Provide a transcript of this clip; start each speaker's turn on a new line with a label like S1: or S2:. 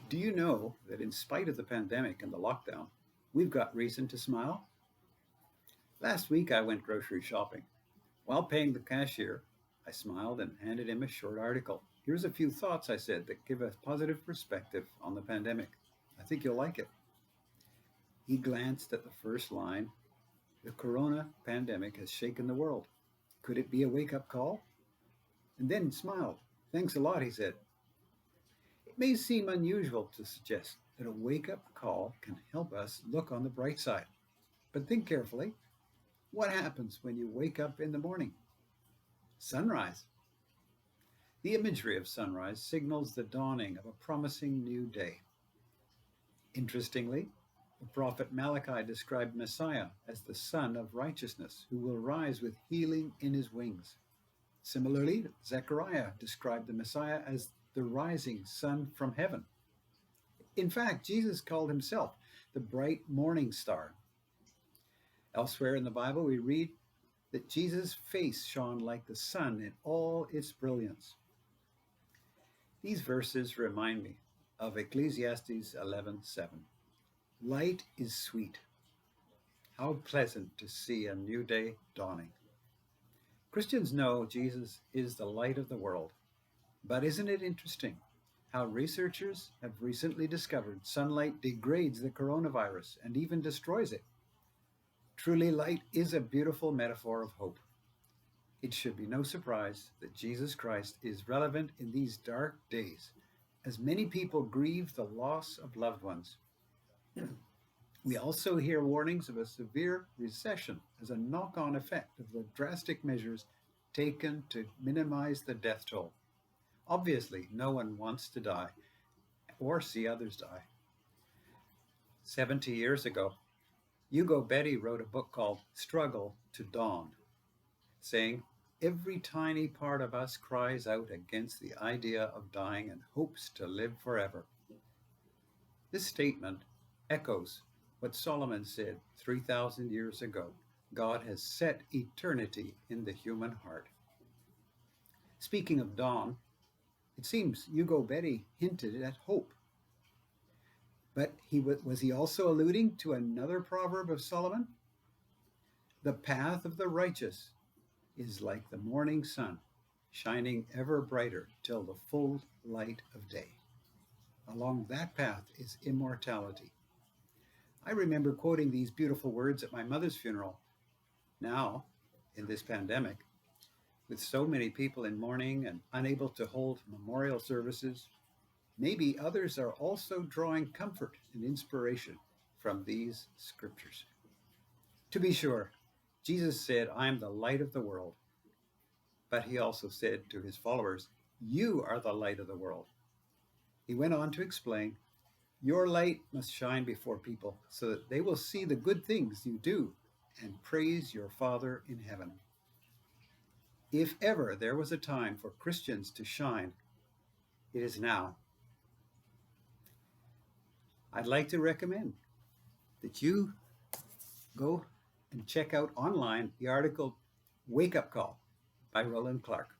S1: Do you know that in spite of the pandemic and the lockdown, we've got reason to smile? Last week I went grocery shopping. While paying the cashier, I smiled and handed him a short article. Here's a few thoughts, I said, that give a positive perspective on the pandemic. I think you'll like it. He glanced at the first line. The corona pandemic has shaken the world. Could it be a wake up call? And then smiled. Thanks a lot, he said. It may seem unusual to suggest that a wake up call can help us look on the bright side. But think carefully. What happens when you wake up in the morning? Sunrise. The imagery of sunrise signals the dawning of a promising new day. Interestingly, the prophet Malachi described Messiah as the Son of Righteousness who will rise with healing in his wings. Similarly, Zechariah described the Messiah as the rising sun from heaven. In fact, Jesus called himself the bright morning star. Elsewhere in the Bible, we read that Jesus' face shone like the sun in all its brilliance. These verses remind me of Ecclesiastes 11:7. Light is sweet. How pleasant to see a new day dawning. Christians know Jesus is the light of the world. But isn't it interesting how researchers have recently discovered sunlight degrades the coronavirus and even destroys it? Truly, light is a beautiful metaphor of hope. It should be no surprise that Jesus Christ is relevant in these dark days, as many people grieve the loss of loved ones. We also hear warnings of a severe recession as a knock-on effect of the drastic measures taken to minimize the death toll. Obviously, no one wants to die or see others die. 70 years ago, Ugo Betty wrote a book called Struggle to Dawn, saying, every tiny part of us cries out against the idea of dying and hopes to live forever. This statement echoes what Solomon said 3,000 years ago. God has set eternity in the human heart. Speaking of dawn, it seems Ugo Betty hinted at hope. But was he also alluding to another proverb of Solomon? The path of the righteous is like the morning sun, shining ever brighter till the full light of day. Along that path is immortality. I remember quoting these beautiful words at my mother's funeral. Now, in this pandemic, with so many people in mourning and unable to hold memorial services, maybe others are also drawing comfort and inspiration from these scriptures. To be sure, Jesus said, I am the light of the world. But he also said to his followers, you are the light of the world. He went on to explain, your light must shine before people so that they will see the good things you do and praise your Father in heaven. If ever there was a time for Christians to shine, it is now. I'd like to recommend that you go and check out online the article Wake Up Call by Roland Clark.